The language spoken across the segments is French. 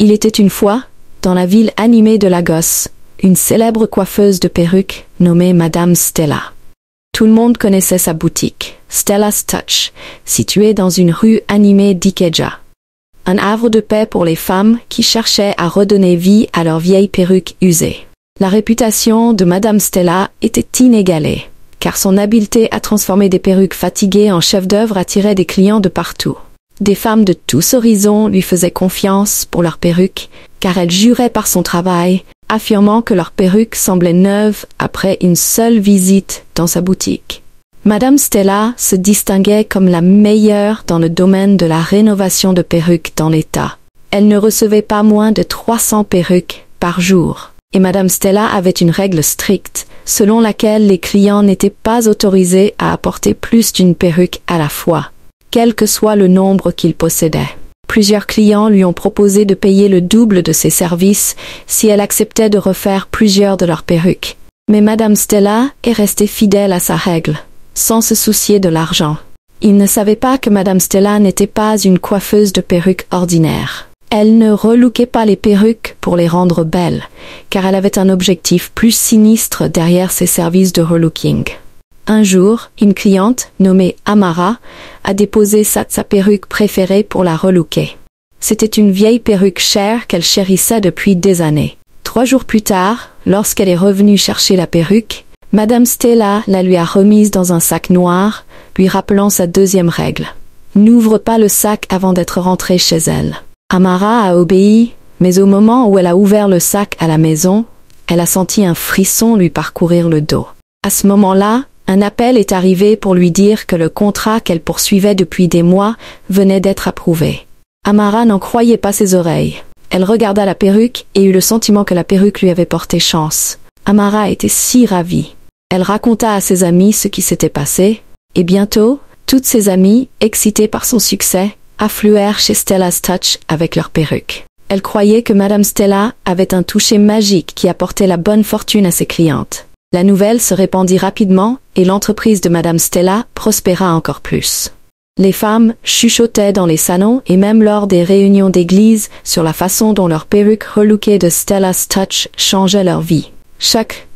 Il était une fois, dans la ville animée de Lagos, une célèbre coiffeuse de perruques nommée Madame Stella. Tout le monde connaissait sa boutique, Stella's Touch, située dans une rue animée d'Ikeja. Un havre de paix pour les femmes qui cherchaient à redonner vie à leurs vieilles perruques usées. La réputation de Madame Stella était inégalée, car son habileté à transformer des perruques fatiguées en chef-d'œuvre attirait des clients de partout. Des femmes de tous horizons lui faisaient confiance pour leurs perruques, car elle jurait par son travail, affirmant que leurs perruques semblaient neuves après une seule visite dans sa boutique. Madame Stella se distinguait comme la meilleure dans le domaine de la rénovation de perruques dans l'État. Elle ne recevait pas moins de 300 perruques par jour. Et Madame Stella avait une règle stricte, selon laquelle les clients n'étaient pas autorisés à apporter plus d'une perruque à la fois, quel que soit le nombre qu'ils possédaient. Plusieurs clients lui ont proposé de payer le double de ses services si elle acceptait de refaire plusieurs de leurs perruques. Mais Madame Stella est restée fidèle à sa règle, sans se soucier de l'argent. Il ne savait pas que Madame Stella n'était pas une coiffeuse de perruques ordinaire. Elle ne relookait pas les perruques pour les rendre belles, car elle avait un objectif plus sinistre derrière ses services de relooking. Un jour, une cliente, nommée Amara, a déposé sa perruque préférée pour la relooker. C'était une vieille perruque chère qu'elle chérissait depuis des années. 3 jours plus tard, lorsqu'elle est revenue chercher la perruque, Madame Stella la lui a remise dans un sac noir, lui rappelant sa deuxième règle. N'ouvre pas le sac avant d'être rentrée chez elle. Amara a obéi, mais au moment où elle a ouvert le sac à la maison, elle a senti un frisson lui parcourir le dos. À ce moment-là, un appel est arrivé pour lui dire que le contrat qu'elle poursuivait depuis des mois venait d'être approuvé. Amara n'en croyait pas ses oreilles. Elle regarda la perruque et eut le sentiment que la perruque lui avait porté chance. Amara était si ravie. Elle raconta à ses amis ce qui s'était passé, et bientôt, toutes ses amies, excitées par son succès, affluèrent chez Stella's Touch avec leurs perruques. Elle croyait que Madame Stella avait un toucher magique qui apportait la bonne fortune à ses clientes. La nouvelle se répandit rapidement et l'entreprise de Madame Stella prospéra encore plus. Les femmes chuchotaient dans les salons et même lors des réunions d'église sur la façon dont leurs perruques relookées de Stella's Touch changeaient leur vie. Chaque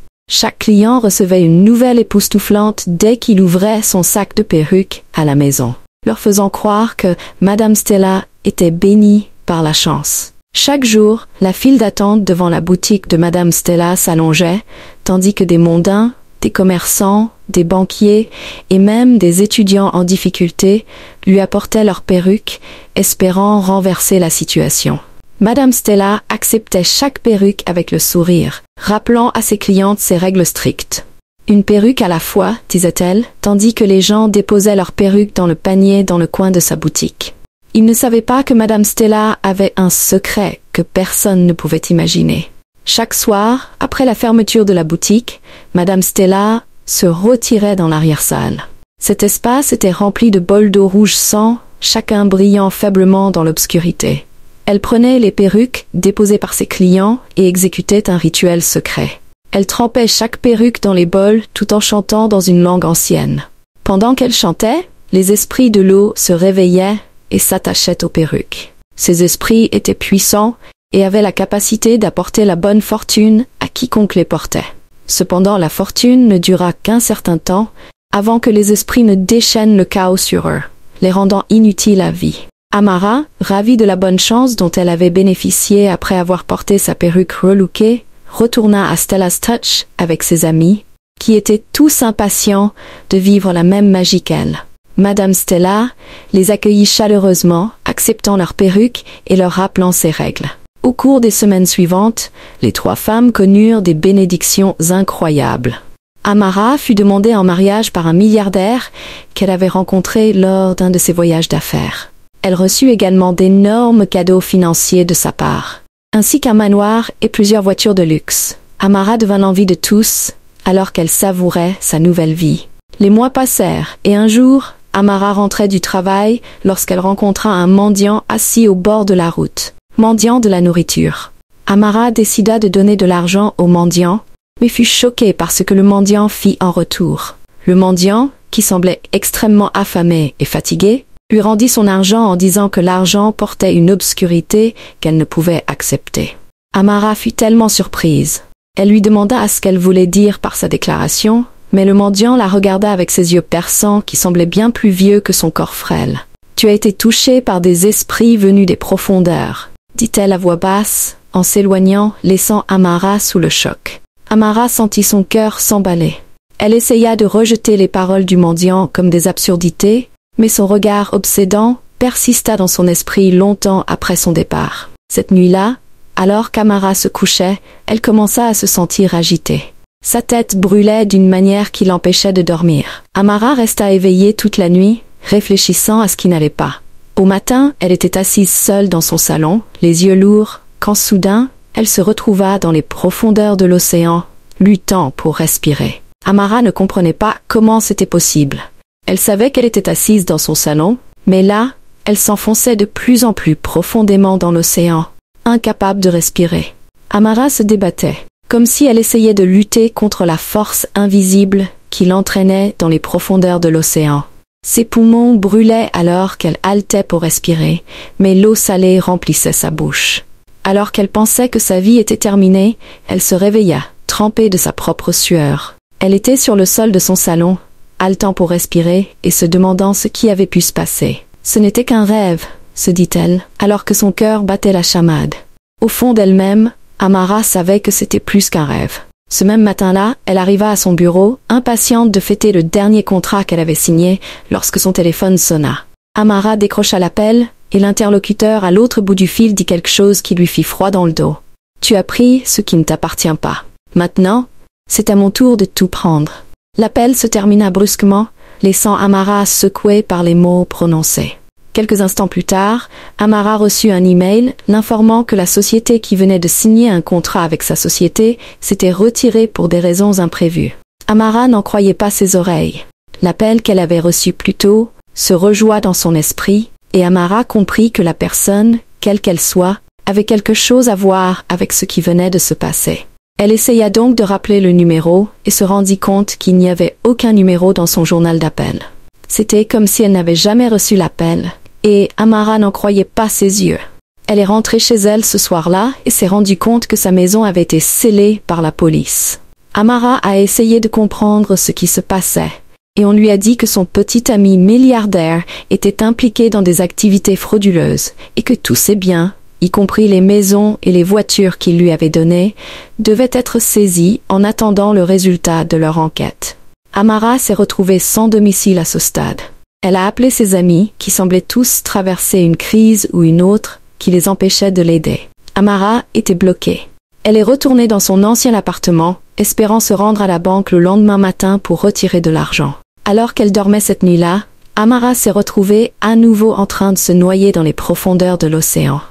client recevait une nouvelle époustouflante dès qu'il ouvrait son sac de perruques à la maison, leur faisant croire que Madame Stella était bénie par la chance. Chaque jour, la file d'attente devant la boutique de Madame Stella s'allongeait, tandis que des mondains, des commerçants, des banquiers et même des étudiants en difficulté lui apportaient leurs perruques, espérant renverser la situation. Madame Stella acceptait chaque perruque avec le sourire, rappelant à ses clientes ses règles strictes. Une perruque à la fois, disait-elle, tandis que les gens déposaient leurs perruques dans le panier dans le coin de sa boutique. Il ne savait pas que Madame Stella avait un secret que personne ne pouvait imaginer. Chaque soir, après la fermeture de la boutique, Madame Stella se retirait dans l'arrière-salle. Cet espace était rempli de bols d'eau rouge sang, chacun brillant faiblement dans l'obscurité. Elle prenait les perruques déposées par ses clients et exécutait un rituel secret. Elle trempait chaque perruque dans les bols tout en chantant dans une langue ancienne. Pendant qu'elle chantait, les esprits de l'eau se réveillaient et s'attachaient aux perruques. Ces esprits étaient puissants et avaient la capacité d'apporter la bonne fortune à quiconque les portait. Cependant, la fortune ne dura qu'un certain temps avant que les esprits ne déchaînent le chaos sur eux, les rendant inutiles à vie. Amara, ravie de la bonne chance dont elle avait bénéficié après avoir porté sa perruque relookée, retourna à Stella's Touch avec ses amis, qui étaient tous impatients de vivre la même magie qu'elle. Madame Stella les accueillit chaleureusement, acceptant leurs perruques et leur rappelant ses règles. Au cours des semaines suivantes, les 3 femmes connurent des bénédictions incroyables. Amara fut demandée en mariage par un milliardaire qu'elle avait rencontré lors d'un de ses voyages d'affaires. Elle reçut également d'énormes cadeaux financiers de sa part, ainsi qu'un manoir et plusieurs voitures de luxe. Amara devint l'envie de tous, alors qu'elle savourait sa nouvelle vie. Les mois passèrent, et un jour, Amara rentrait du travail lorsqu'elle rencontra un mendiant assis au bord de la route. Mendiant de la nourriture. Amara décida de donner de l'argent au mendiant, mais fut choquée par ce que le mendiant fit en retour. Le mendiant, qui semblait extrêmement affamé et fatigué, lui rendit son argent en disant que l'argent portait une obscurité qu'elle ne pouvait accepter. Amara fut tellement surprise. Elle lui demanda à ce qu'elle voulait dire par sa déclaration, mais le mendiant la regarda avec ses yeux perçants qui semblaient bien plus vieux que son corps frêle. « Tu as été touché par des esprits venus des profondeurs », dit-elle à voix basse, en s'éloignant, laissant Amara sous le choc. Amara sentit son cœur s'emballer. Elle essaya de rejeter les paroles du mendiant comme des absurdités, mais son regard obsédant persista dans son esprit longtemps après son départ. Cette nuit-là, alors qu'Amara se couchait, elle commença à se sentir agitée. Sa tête brûlait d'une manière qui l'empêchait de dormir. Amara resta éveillée toute la nuit, réfléchissant à ce qui n'allait pas. Au matin, elle était assise seule dans son salon, les yeux lourds, quand soudain, elle se retrouva dans les profondeurs de l'océan, luttant pour respirer. Amara ne comprenait pas comment c'était possible. Elle savait qu'elle était assise dans son salon, mais là, elle s'enfonçait de plus en plus profondément dans l'océan, incapable de respirer. Amara se débattait, comme si elle essayait de lutter contre la force invisible qui l'entraînait dans les profondeurs de l'océan. Ses poumons brûlaient alors qu'elle haletait pour respirer, mais l'eau salée remplissait sa bouche. Alors qu'elle pensait que sa vie était terminée, elle se réveilla, trempée de sa propre sueur. Elle était sur le sol de son salon, haletant pour respirer et se demandant ce qui avait pu se passer. Ce n'était qu'un rêve, se dit-elle, alors que son cœur battait la chamade. Au fond d'elle-même, Amara savait que c'était plus qu'un rêve. Ce même matin-là, elle arriva à son bureau, impatiente de fêter le dernier contrat qu'elle avait signé, lorsque son téléphone sonna. Amara décrocha l'appel, et l'interlocuteur à l'autre bout du fil dit quelque chose qui lui fit froid dans le dos. « Tu as pris ce qui ne t'appartient pas. Maintenant, c'est à mon tour de tout prendre. » L'appel se termina brusquement, laissant Amara secouée par les mots prononcés. Quelques instants plus tard, Amara reçut un email l'informant que la société qui venait de signer un contrat avec sa société s'était retirée pour des raisons imprévues. Amara n'en croyait pas ses oreilles. L'appel qu'elle avait reçu plus tôt se rejoua dans son esprit, et Amara comprit que la personne, quelle qu'elle soit, avait quelque chose à voir avec ce qui venait de se passer. Elle essaya donc de rappeler le numéro et se rendit compte qu'il n'y avait aucun numéro dans son journal d'appel. C'était comme si elle n'avait jamais reçu l'appel, et Amara n'en croyait pas ses yeux. Elle est rentrée chez elle ce soir-là et s'est rendue compte que sa maison avait été scellée par la police. Amara a essayé de comprendre ce qui se passait, et on lui a dit que son petit ami milliardaire était impliqué dans des activités frauduleuses, et que tous ses biens, y compris les maisons et les voitures qu'il lui avait données, devaient être saisis en attendant le résultat de leur enquête. Amara s'est retrouvée sans domicile à ce stade. Elle a appelé ses amis, qui semblaient tous traverser une crise ou une autre, qui les empêchait de l'aider. Amara était bloquée. Elle est retournée dans son ancien appartement, espérant se rendre à la banque le lendemain matin pour retirer de l'argent. Alors qu'elle dormait cette nuit-là, Amara s'est retrouvée à nouveau en train de se noyer dans les profondeurs de l'océan.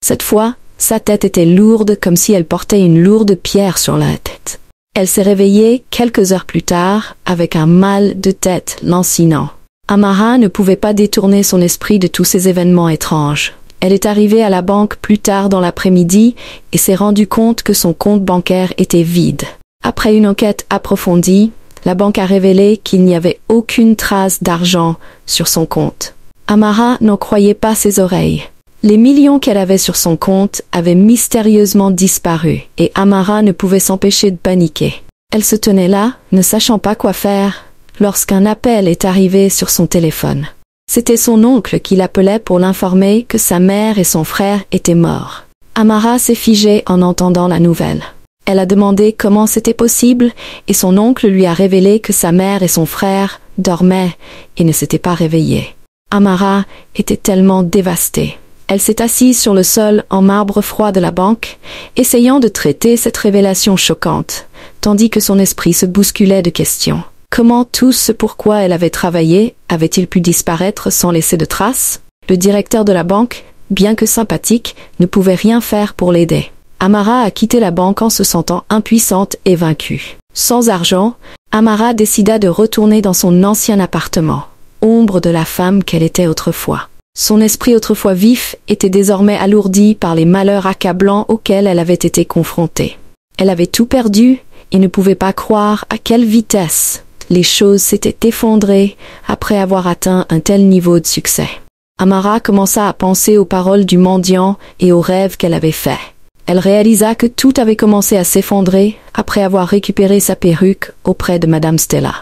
Cette fois, sa tête était lourde comme si elle portait une lourde pierre sur la tête. Elle s'est réveillée quelques heures plus tard avec un mal de tête lancinant. Amara ne pouvait pas détourner son esprit de tous ces événements étranges. Elle est arrivée à la banque plus tard dans l'après-midi et s'est rendue compte que son compte bancaire était vide. Après une enquête approfondie, la banque a révélé qu'il n'y avait aucune trace d'argent sur son compte. Amara n'en croyait pas ses oreilles. Les millions qu'elle avait sur son compte avaient mystérieusement disparu, et Amara ne pouvait s'empêcher de paniquer. Elle se tenait là, ne sachant pas quoi faire, lorsqu'un appel est arrivé sur son téléphone. C'était son oncle qui l'appelait pour l'informer que sa mère et son frère étaient morts. Amara s'est figée en entendant la nouvelle. Elle a demandé comment c'était possible, et son oncle lui a révélé que sa mère et son frère dormaient et ne s'étaient pas réveillés. Amara était tellement dévastée. Elle s'est assise sur le sol en marbre froid de la banque, essayant de traiter cette révélation choquante, tandis que son esprit se bousculait de questions. Comment tout ce pourquoi elle avait travaillé avait-il pu disparaître sans laisser de traces? Le directeur de la banque, bien que sympathique, ne pouvait rien faire pour l'aider. Amara a quitté la banque en se sentant impuissante et vaincue. Sans argent, Amara décida de retourner dans son ancien appartement, ombre de la femme qu'elle était autrefois. Son esprit autrefois vif était désormais alourdi par les malheurs accablants auxquels elle avait été confrontée. Elle avait tout perdu et ne pouvait pas croire à quelle vitesse Les choses s'étaient effondrées après avoir atteint un tel niveau de succès. Amara commença à penser aux paroles du mendiant et aux rêves qu'elle avait faits. Elle réalisa que tout avait commencé à s'effondrer après avoir récupéré sa perruque auprès de Madame Stella.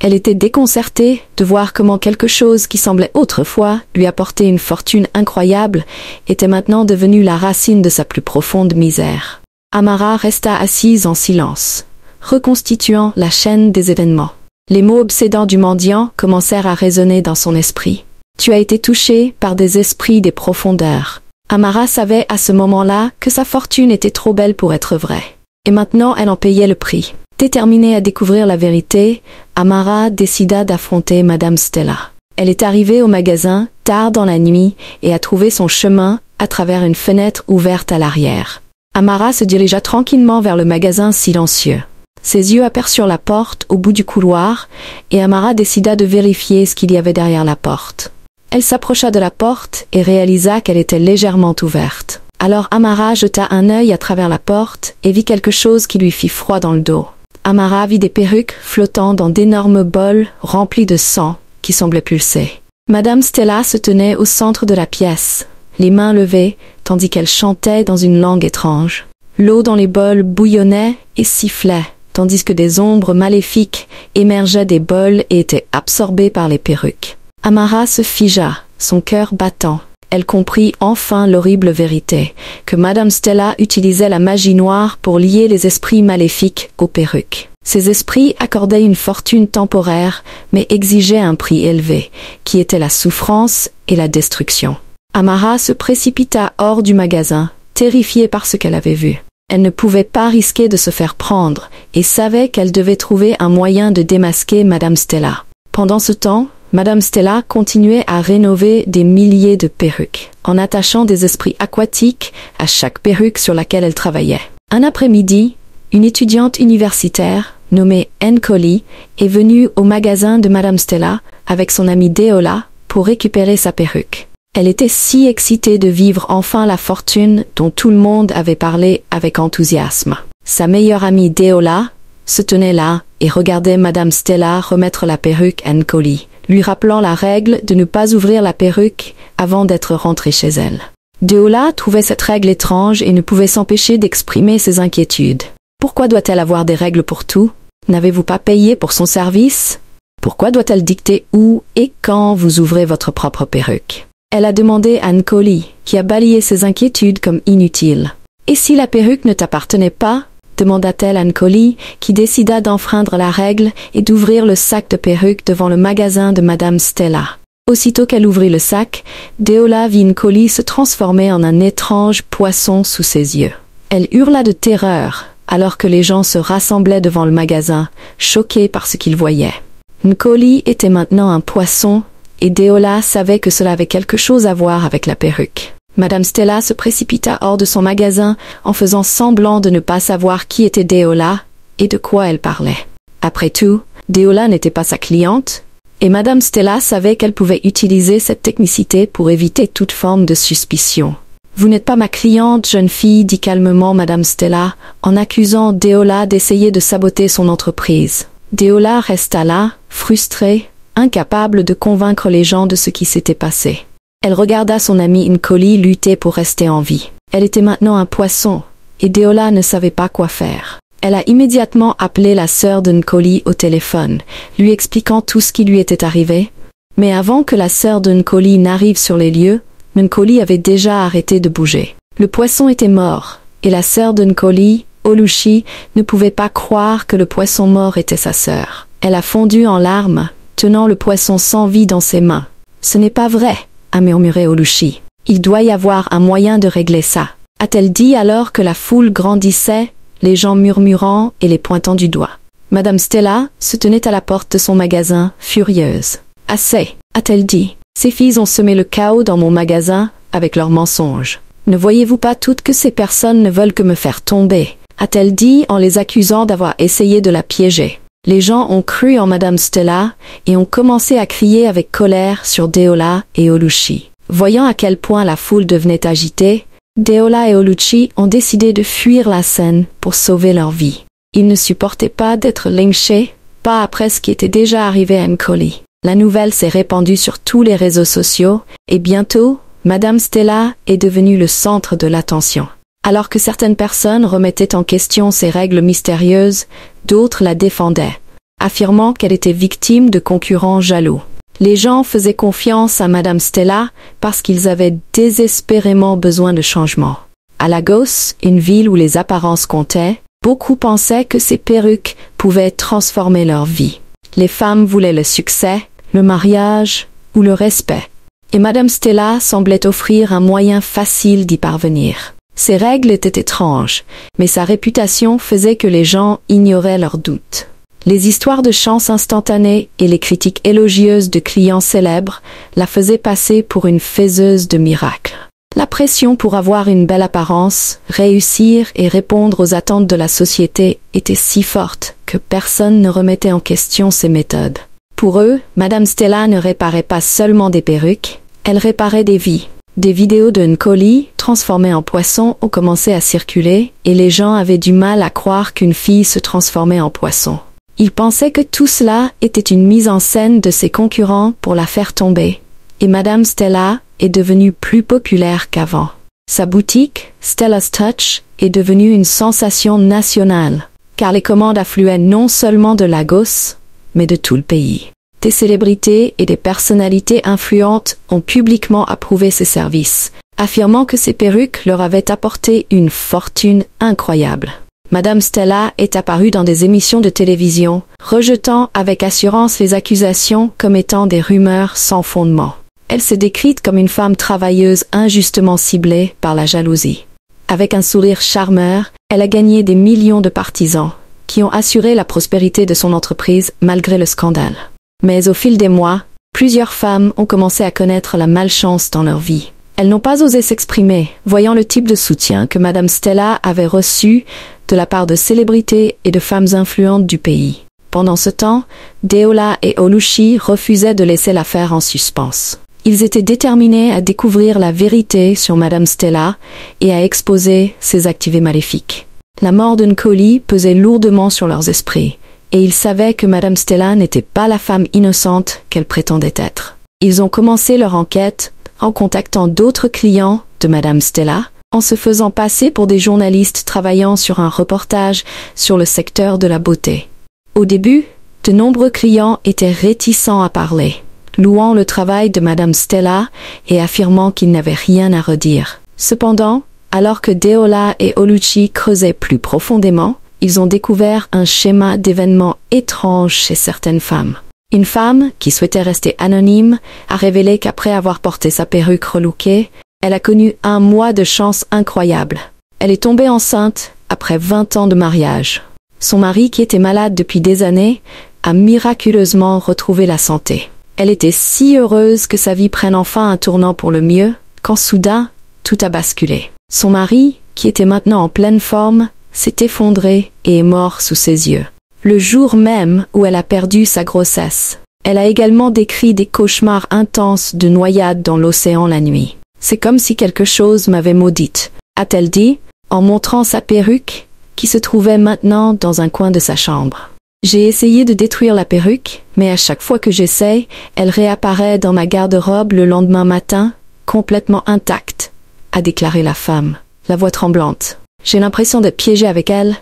Elle était déconcertée de voir comment quelque chose qui semblait autrefois lui apporter une fortune incroyable était maintenant devenu la racine de sa plus profonde misère. Amara resta assise en silence, reconstituant la chaîne des événements. Les mots obsédants du mendiant commencèrent à résonner dans son esprit. Tu as été touché par des esprits des profondeurs. Amara savait à ce moment-là que sa fortune était trop belle pour être vraie. Et maintenant elle en payait le prix. Déterminée à découvrir la vérité, Amara décida d'affronter Madame Stella. Elle est arrivée au magasin tard dans la nuit et a trouvé son chemin à travers une fenêtre ouverte à l'arrière. Amara se dirigea tranquillement vers le magasin silencieux. Ses yeux aperçurent la porte au bout du couloir et Amara décida de vérifier ce qu'il y avait derrière la porte. Elle s'approcha de la porte et réalisa qu'elle était légèrement ouverte. Alors Amara jeta un œil à travers la porte et vit quelque chose qui lui fit froid dans le dos. Amara vit des perruques flottant dans d'énormes bols remplis de sang qui semblaient pulser. Madame Stella se tenait au centre de la pièce, les mains levées, tandis qu'elle chantait dans une langue étrange. L'eau dans les bols bouillonnait et sifflait, tandis que des ombres maléfiques émergeaient des bols et étaient absorbées par les perruques. Amara se figea, son cœur battant. Elle comprit enfin l'horrible vérité, que Madame Stella utilisait la magie noire pour lier les esprits maléfiques aux perruques. Ces esprits accordaient une fortune temporaire, mais exigeaient un prix élevé, qui était la souffrance et la destruction. Amara se précipita hors du magasin, terrifiée par ce qu'elle avait vu. Elle ne pouvait pas risquer de se faire prendre, et savait qu'elle devait trouver un moyen de démasquer Madame Stella. Pendant ce temps, Madame Stella continuait à rénover des milliers de perruques, en attachant des esprits aquatiques à chaque perruque sur laquelle elle travaillait. Un après-midi, une étudiante universitaire, nommée Anne Coley, est venue au magasin de Madame Stella avec son amie Deola pour récupérer sa perruque. Elle était si excitée de vivre enfin la fortune dont tout le monde avait parlé avec enthousiasme. Sa meilleure amie Deola se tenait là et regardait Madame Stella remettre la perruque à Anne Coley, lui rappelant la règle de ne pas ouvrir la perruque avant d'être rentrée chez elle. Deola trouvait cette règle étrange et ne pouvait s'empêcher d'exprimer ses inquiétudes. Pourquoi doit-elle avoir des règles pour tout? N'avez-vous pas payé pour son service? Pourquoi doit-elle dicter où et quand vous ouvrez votre propre perruque? Elle a demandé à Anne Coley, qui a balayé ses inquiétudes comme inutiles. Et si la perruque ne t'appartenait pas? Demanda-t-elle à Anne Coley, qui décida d'enfreindre la règle et d'ouvrir le sac de perruques devant le magasin de Madame Stella. Aussitôt qu'elle ouvrit le sac, Deola vit Anne Coley se transformer en un étrange poisson sous ses yeux. Elle hurla de terreur, alors que les gens se rassemblaient devant le magasin, choqués par ce qu'ils voyaient. Anne Coley était maintenant un poisson, et Deola savait que cela avait quelque chose à voir avec la perruque. Madame Stella se précipita hors de son magasin en faisant semblant de ne pas savoir qui était Deola et de quoi elle parlait. Après tout, Deola n'était pas sa cliente, et Madame Stella savait qu'elle pouvait utiliser cette technicité pour éviter toute forme de suspicion. « Vous n'êtes pas ma cliente, jeune fille, dit calmement Madame Stella, en accusant Deola d'essayer de saboter son entreprise. Deola resta là, frustrée, incapable de convaincre les gens de ce qui s'était passé. Elle regarda son amie Anne Coley lutter pour rester en vie. Elle était maintenant un poisson, et Deola ne savait pas quoi faire. Elle a immédiatement appelé la sœur d'Anne Coley au téléphone, lui expliquant tout ce qui lui était arrivé. Mais avant que la sœur d'Anne Coley n'arrive sur les lieux, Anne Coley avait déjà arrêté de bouger. Le poisson était mort, et la sœur d'Anne Coley, Olushi, ne pouvait pas croire que le poisson mort était sa sœur. Elle a fondu en larmes, tenant le poisson sans vie dans ses mains. « Ce n'est pas vrai !» a murmuré Olushi. « Il doit y avoir un moyen de régler ça. » A-t-elle dit alors que la foule grandissait, les gens murmurant et les pointant du doigt. Madame Stella se tenait à la porte de son magasin, furieuse. « Assez !» a-t-elle dit. « Ces filles ont semé le chaos dans mon magasin avec leurs mensonges. Ne voyez-vous pas toutes que ces personnes ne veulent que me faire tomber ?» a-t-elle dit en les accusant d'avoir essayé de la piéger. Les gens ont cru en Madame Stella et ont commencé à crier avec colère sur Deola et Olushi. Voyant à quel point la foule devenait agitée, Deola et Olushi ont décidé de fuir la scène pour sauver leur vie. Ils ne supportaient pas d'être lynchés, pas après ce qui était déjà arrivé à Nkoli. La nouvelle s'est répandue sur tous les réseaux sociaux, et bientôt, Madame Stella est devenue le centre de l'attention. Alors que certaines personnes remettaient en question ces règles mystérieuses, d'autres la défendaient, affirmant qu'elle était victime de concurrents jaloux. Les gens faisaient confiance à Madame Stella parce qu'ils avaient désespérément besoin de changement. À Lagos, une ville où les apparences comptaient, beaucoup pensaient que ces perruques pouvaient transformer leur vie. Les femmes voulaient le succès, le mariage ou le respect. Et Madame Stella semblait offrir un moyen facile d'y parvenir. Ses règles étaient étranges, mais sa réputation faisait que les gens ignoraient leurs doutes. Les histoires de chance instantanée et les critiques élogieuses de clients célèbres la faisaient passer pour une faiseuse de miracles. La pression pour avoir une belle apparence, réussir et répondre aux attentes de la société était si forte que personne ne remettait en question ses méthodes. Pour eux, Madame Stella ne réparait pas seulement des perruques, elle réparait des vies. Des vidéos de Nkoli, transformées en poisson, ont commencé à circuler et les gens avaient du mal à croire qu'une fille se transformait en poisson. Ils pensaient que tout cela était une mise en scène de ses concurrents pour la faire tomber. Et Madame Stella est devenue plus populaire qu'avant. Sa boutique, Stella's Touch, est devenue une sensation nationale, car les commandes affluaient non seulement de Lagos, mais de tout le pays. Des célébrités et des personnalités influentes ont publiquement approuvé ses services, affirmant que ses perruques leur avaient apporté une fortune incroyable. Madame Stella est apparue dans des émissions de télévision, rejetant avec assurance les accusations comme étant des rumeurs sans fondement. Elle s'est décrite comme une femme travailleuse injustement ciblée par la jalousie. Avec un sourire charmeur, elle a gagné des millions de partisans, qui ont assuré la prospérité de son entreprise malgré le scandale. Mais au fil des mois, plusieurs femmes ont commencé à connaître la malchance dans leur vie. Elles n'ont pas osé s'exprimer, voyant le type de soutien que Madame Stella avait reçu de la part de célébrités et de femmes influentes du pays. Pendant ce temps, Deola et Oluchi refusaient de laisser l'affaire en suspens. Ils étaient déterminés à découvrir la vérité sur Madame Stella et à exposer ses activités maléfiques. La mort de Nkoli pesait lourdement sur leurs esprits, et ils savaient que Madame Stella n'était pas la femme innocente qu'elle prétendait être. Ils ont commencé leur enquête en contactant d'autres clients de Madame Stella, en se faisant passer pour des journalistes travaillant sur un reportage sur le secteur de la beauté. Au début, de nombreux clients étaient réticents à parler, louant le travail de Madame Stella et affirmant qu'ils n'avaient rien à redire. Cependant, alors que Deola et Oluchi creusaient plus profondément, ils ont découvert un schéma d'événements étranges chez certaines femmes. Une femme, qui souhaitait rester anonyme, a révélé qu'après avoir porté sa perruque relookée, elle a connu un mois de chance incroyable. Elle est tombée enceinte après 20 ans de mariage. Son mari, qui était malade depuis des années, a miraculeusement retrouvé la santé. Elle était si heureuse que sa vie prenne enfin un tournant pour le mieux, quand soudain, tout a basculé. Son mari, qui était maintenant en pleine forme, s'est effondré et est mort sous ses yeux. Le jour même où elle a perdu sa grossesse. Elle a également décrit des cauchemars intenses de noyade dans l'océan la nuit. C'est comme si quelque chose m'avait maudite, a-t-elle dit, en montrant sa perruque, qui se trouvait maintenant dans un coin de sa chambre. J'ai essayé de détruire la perruque, mais à chaque fois que j'essaye, elle réapparaît dans ma garde-robe le lendemain matin, complètement intacte, a déclaré la femme, la voix tremblante. J'ai l'impression d'être piégée avec elle,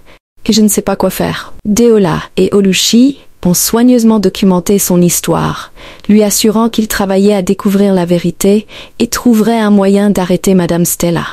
et je ne sais pas quoi faire. Deola et Oluchi ont soigneusement documenté son histoire, lui assurant qu'ils travaillaient à découvrir la vérité et trouveraient un moyen d'arrêter Madame Stella.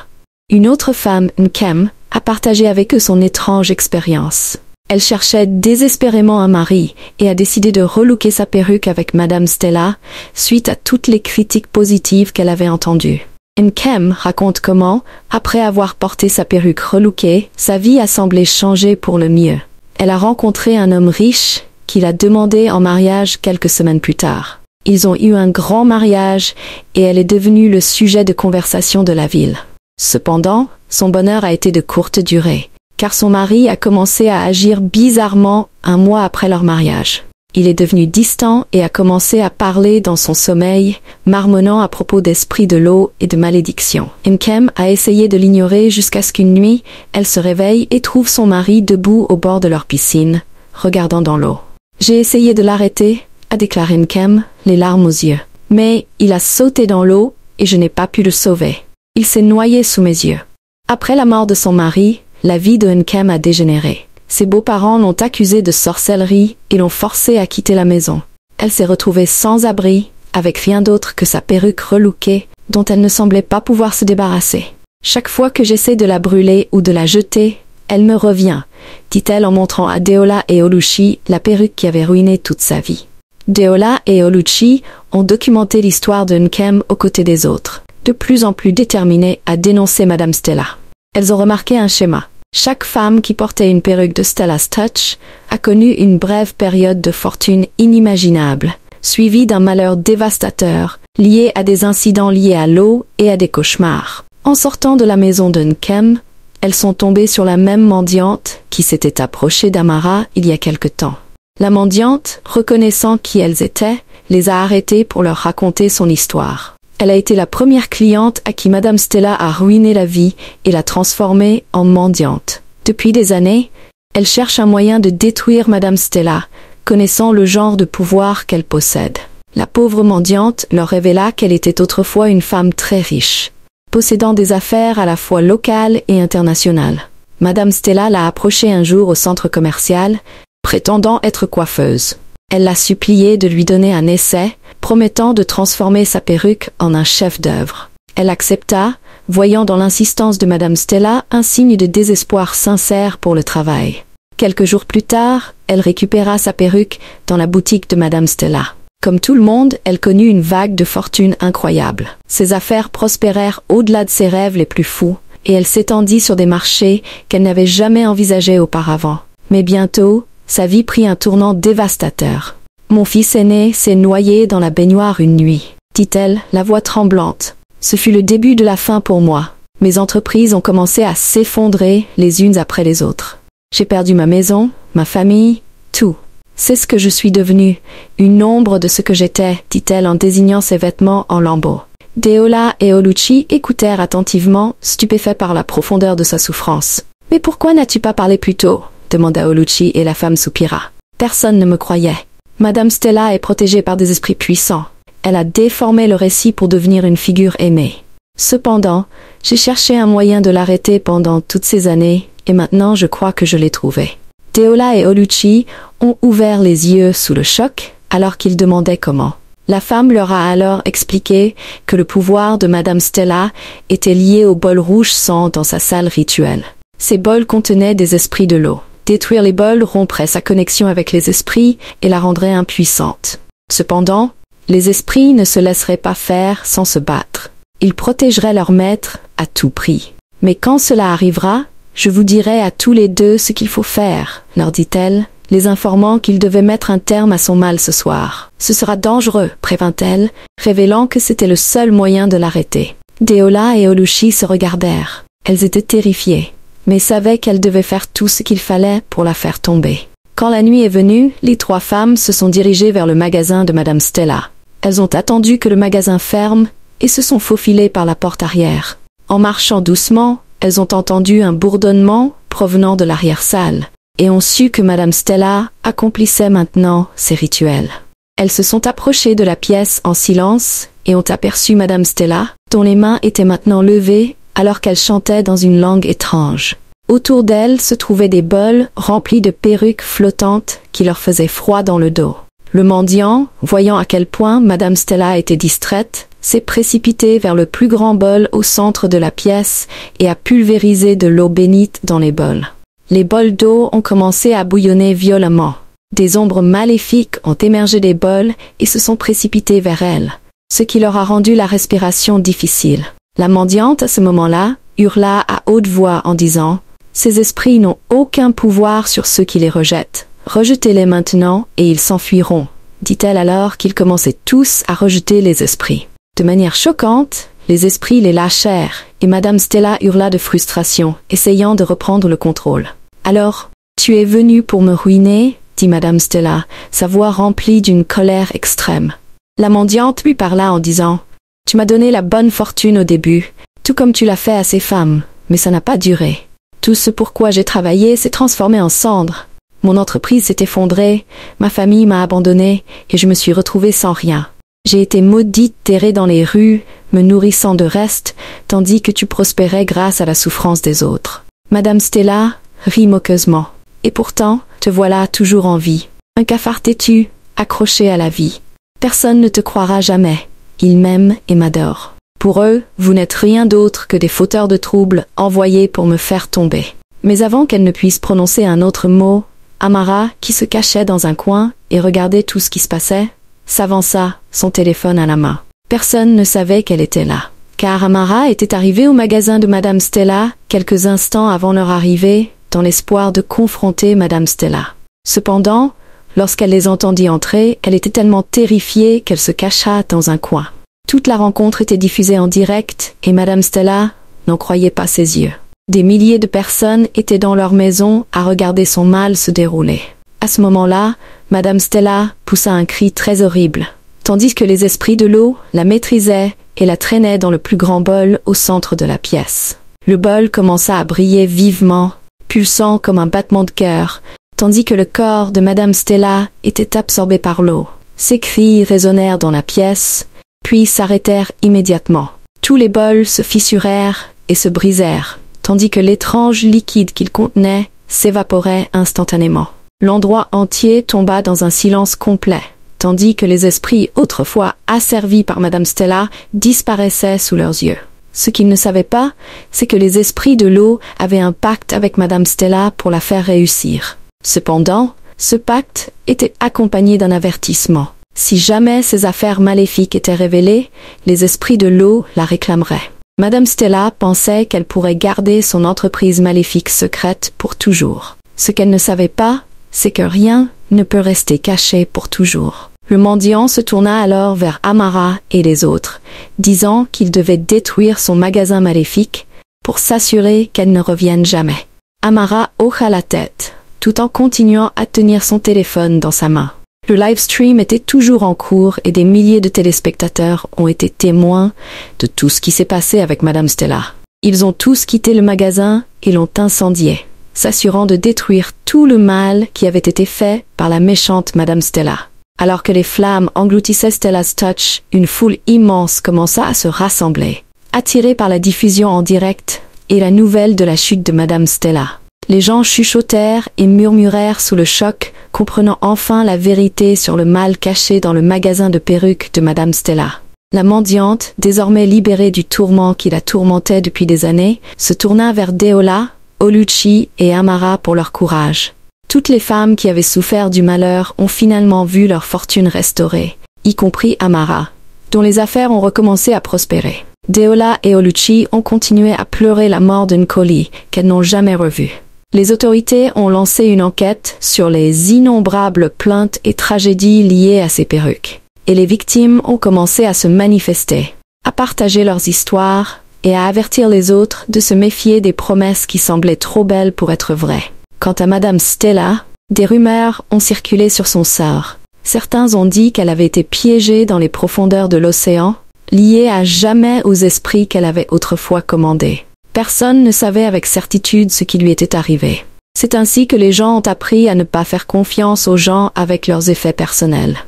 Une autre femme, Nkem, a partagé avec eux son étrange expérience. Elle cherchait désespérément un mari et a décidé de relooker sa perruque avec Madame Stella suite à toutes les critiques positives qu'elle avait entendues. Nkem raconte comment, après avoir porté sa perruque relookée, sa vie a semblé changer pour le mieux. Elle a rencontré un homme riche qui l'a demandé en mariage quelques semaines plus tard. Ils ont eu un grand mariage et elle est devenue le sujet de conversation de la ville. Cependant, son bonheur a été de courte durée, car son mari a commencé à agir bizarrement un mois après leur mariage. Il est devenu distant et a commencé à parler dans son sommeil, marmonnant à propos d'esprits de l'eau et de malédictions. Nkem a essayé de l'ignorer jusqu'à ce qu'une nuit, elle se réveille et trouve son mari debout au bord de leur piscine, regardant dans l'eau. J'ai essayé de l'arrêter, a déclaré Nkem, les larmes aux yeux. Mais il a sauté dans l'eau et je n'ai pas pu le sauver. Il s'est noyé sous mes yeux. Après la mort de son mari, la vie de Nkem a dégénéré. Ses beaux-parents l'ont accusée de sorcellerie et l'ont forcée à quitter la maison. Elle s'est retrouvée sans abri, avec rien d'autre que sa perruque relookée, dont elle ne semblait pas pouvoir se débarrasser. Chaque fois que j'essaie de la brûler ou de la jeter, elle me revient, dit-elle en montrant à Deola et Oluchi la perruque qui avait ruiné toute sa vie. Deola et Oluchi ont documenté l'histoire de Nkem aux côtés des autres, de plus en plus déterminées à dénoncer Madame Stella. Elles ont remarqué un schéma. Chaque femme qui portait une perruque de Stella's Touch a connu une brève période de fortune inimaginable, suivie d'un malheur dévastateur, lié à des incidents liés à l'eau et à des cauchemars. En sortant de la maison de Nkem, elles sont tombées sur la même mendiante qui s'était approchée d'Amara il y a quelque temps. La mendiante, reconnaissant qui elles étaient, les a arrêtées pour leur raconter son histoire. Elle a été la première cliente à qui Madame Stella a ruiné la vie et l'a transformée en mendiante. Depuis des années, elle cherche un moyen de détruire Madame Stella, connaissant le genre de pouvoir qu'elle possède. La pauvre mendiante leur révéla qu'elle était autrefois une femme très riche, possédant des affaires à la fois locales et internationales. Madame Stella l'a approchée un jour au centre commercial, prétendant être coiffeuse. Elle l'a suppliée de lui donner un essai, promettant de transformer sa perruque en un chef-d'œuvre. Elle accepta, voyant dans l'insistance de Madame Stella un signe de désespoir sincère pour le travail. Quelques jours plus tard, elle récupéra sa perruque dans la boutique de Madame Stella. Comme tout le monde, elle connut une vague de fortune incroyable. Ses affaires prospérèrent au-delà de ses rêves les plus fous, et elle s'étendit sur des marchés qu'elle n'avait jamais envisagés auparavant. Mais bientôt, sa vie prit un tournant dévastateur. « Mon fils aîné s'est noyé dans la baignoire une nuit, » dit-elle, la voix tremblante. « Ce fut le début de la fin pour moi. Mes entreprises ont commencé à s'effondrer les unes après les autres. J'ai perdu ma maison, ma famille, tout. C'est ce que je suis devenue, une ombre de ce que j'étais, dit-elle en désignant ses vêtements en lambeaux. Deola et Oluchi écoutèrent attentivement, stupéfaits par la profondeur de sa souffrance. « Mais pourquoi n'as-tu pas parlé plus tôt ?» demanda Oluchi et la femme soupira. « Personne ne me croyait. Madame Stella est protégée par des esprits puissants. Elle a déformé le récit pour devenir une figure aimée. Cependant, j'ai cherché un moyen de l'arrêter pendant toutes ces années, et maintenant je crois que je l'ai trouvé. » Deola et Oluchi ont ouvert les yeux sous le choc, alors qu'ils demandaient comment. La femme leur a alors expliqué que le pouvoir de Madame Stella était lié au bol rouge sang dans sa salle rituelle. Ces bols contenaient des esprits de l'eau. Détruire les bols romprait sa connexion avec les esprits et la rendrait impuissante. Cependant, les esprits ne se laisseraient pas faire sans se battre. Ils protégeraient leur maître à tout prix. Mais quand cela arrivera, je vous dirai à tous les deux ce qu'il faut faire, leur dit-elle, les informant qu'ils devaient mettre un terme à son mal ce soir. Ce sera dangereux, prévint-elle, révélant que c'était le seul moyen de l'arrêter. Deola et Oluchi se regardèrent. Elles étaient terrifiées, mais savaient qu'elles devaient faire tout ce qu'il fallait pour la faire tomber. Quand la nuit est venue, les trois femmes se sont dirigées vers le magasin de Madame Stella. Elles ont attendu que le magasin ferme et se sont faufilées par la porte arrière. En marchant doucement, elles ont entendu un bourdonnement provenant de l'arrière-salle et ont su que Madame Stella accomplissait maintenant ses rituels. Elles se sont approchées de la pièce en silence et ont aperçu Madame Stella, dont les mains étaient maintenant levées alors qu'elle chantait dans une langue étrange. Autour d'elle se trouvaient des bols remplis de perruques flottantes qui leur faisaient froid dans le dos. Le mendiant, voyant à quel point Madame Stella était distraite, s'est précipité vers le plus grand bol au centre de la pièce et a pulvérisé de l'eau bénite dans les bols. Les bols d'eau ont commencé à bouillonner violemment. Des ombres maléfiques ont émergé des bols et se sont précipitées vers elle, ce qui leur a rendu la respiration difficile. La mendiante, à ce moment-là, hurla à haute voix en disant « Ces esprits n'ont aucun pouvoir sur ceux qui les rejettent. Rejetez-les maintenant et ils s'enfuiront », dit-elle alors qu'ils commençaient tous à rejeter les esprits. De manière choquante, les esprits les lâchèrent et Madame Stella hurla de frustration, essayant de reprendre le contrôle. « Alors, tu es venu pour me ruiner ?» dit Madame Stella, sa voix remplie d'une colère extrême. La mendiante lui parla en disant « Tu m'as donné la bonne fortune au début, tout comme tu l'as fait à ces femmes, mais ça n'a pas duré. Tout ce pourquoi j'ai travaillé s'est transformé en cendres. Mon entreprise s'est effondrée, ma famille m'a abandonnée, et je me suis retrouvée sans rien. J'ai été maudite terrée dans les rues, me nourrissant de restes, tandis que tu prospérais grâce à la souffrance des autres. Madame Stella rit moqueusement. Et pourtant, te voilà toujours en vie. Un cafard têtu, accroché à la vie. Personne ne te croira jamais. Ils m'aiment et m'adorent. Pour eux, vous n'êtes rien d'autre que des fauteurs de troubles envoyés pour me faire tomber. Mais avant qu'elle ne puisse prononcer un autre mot, Amara, qui se cachait dans un coin et regardait tout ce qui se passait, s'avança, son téléphone à la main. Personne ne savait qu'elle était là. Car Amara était arrivée au magasin de Madame Stella quelques instants avant leur arrivée, dans l'espoir de confronter Madame Stella. Cependant, lorsqu'elle les entendit entrer, elle était tellement terrifiée qu'elle se cacha dans un coin. Toute la rencontre était diffusée en direct et Madame Stella n'en croyait pas ses yeux. Des milliers de personnes étaient dans leur maison à regarder son mal se dérouler. À ce moment-là, Madame Stella poussa un cri très horrible, tandis que les esprits de l'eau la maîtrisaient et la traînaient dans le plus grand bol au centre de la pièce. Le bol commença à briller vivement, pulsant comme un battement de cœur, tandis que le corps de Madame Stella était absorbé par l'eau. Ses cris résonnèrent dans la pièce, puis s'arrêtèrent immédiatement. Tous les bols se fissurèrent et se brisèrent, tandis que l'étrange liquide qu'ils contenaient s'évaporait instantanément. L'endroit entier tomba dans un silence complet, tandis que les esprits autrefois asservis par Madame Stella disparaissaient sous leurs yeux. Ce qu'ils ne savaient pas, c'est que les esprits de l'eau avaient un pacte avec Madame Stella pour la faire réussir. Cependant, ce pacte était accompagné d'un avertissement. Si jamais ces affaires maléfiques étaient révélées, les esprits de l'eau la réclameraient. Madame Stella pensait qu'elle pourrait garder son entreprise maléfique secrète pour toujours. Ce qu'elle ne savait pas, c'est que rien ne peut rester caché pour toujours. Le mendiant se tourna alors vers Amara et les autres, disant qu'il devait détruire son magasin maléfique pour s'assurer qu'elle ne revienne jamais. Amara hocha la tête, tout en continuant à tenir son téléphone dans sa main. Le live stream était toujours en cours et des milliers de téléspectateurs ont été témoins de tout ce qui s'est passé avec Madame Stella. Ils ont tous quitté le magasin et l'ont incendié, s'assurant de détruire tout le mal qui avait été fait par la méchante Madame Stella. Alors que les flammes engloutissaient Stella's Touch, une foule immense commença à se rassembler, attirée par la diffusion en direct et la nouvelle de la chute de Madame Stella. Les gens chuchotèrent et murmurèrent sous le choc, comprenant enfin la vérité sur le mal caché dans le magasin de perruques de Madame Stella. La mendiante, désormais libérée du tourment qui la tourmentait depuis des années, se tourna vers Deola, Oluchi et Amara pour leur courage. Toutes les femmes qui avaient souffert du malheur ont finalement vu leur fortune restaurée, y compris Amara, dont les affaires ont recommencé à prospérer. Deola et Oluchi ont continué à pleurer la mort d'une Collie qu'elles n'ont jamais revue. Les autorités ont lancé une enquête sur les innombrables plaintes et tragédies liées à ces perruques. Et les victimes ont commencé à se manifester, à partager leurs histoires et à avertir les autres de se méfier des promesses qui semblaient trop belles pour être vraies. Quant à Madame Stella, des rumeurs ont circulé sur son sort. Certains ont dit qu'elle avait été piégée dans les profondeurs de l'océan, liée à jamais aux esprits qu'elle avait autrefois commandés. Personne ne savait avec certitude ce qui lui était arrivé. C'est ainsi que les gens ont appris à ne pas faire confiance aux gens avec leurs effets personnels.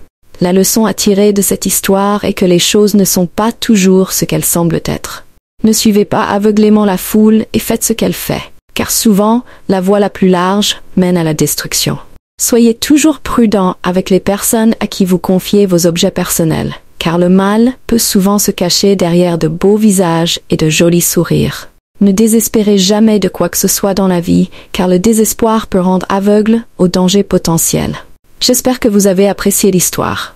La leçon à tirer de cette histoire est que les choses ne sont pas toujours ce qu'elles semblent être. Ne suivez pas aveuglément la foule et faites ce qu'elle fait, car souvent, la voie la plus large mène à la destruction. Soyez toujours prudent avec les personnes à qui vous confiez vos objets personnels, car le mal peut souvent se cacher derrière de beaux visages et de jolis sourires. Ne désespérez jamais de quoi que ce soit dans la vie, car le désespoir peut rendre aveugle aux dangers potentiels. J'espère que vous avez apprécié l'histoire.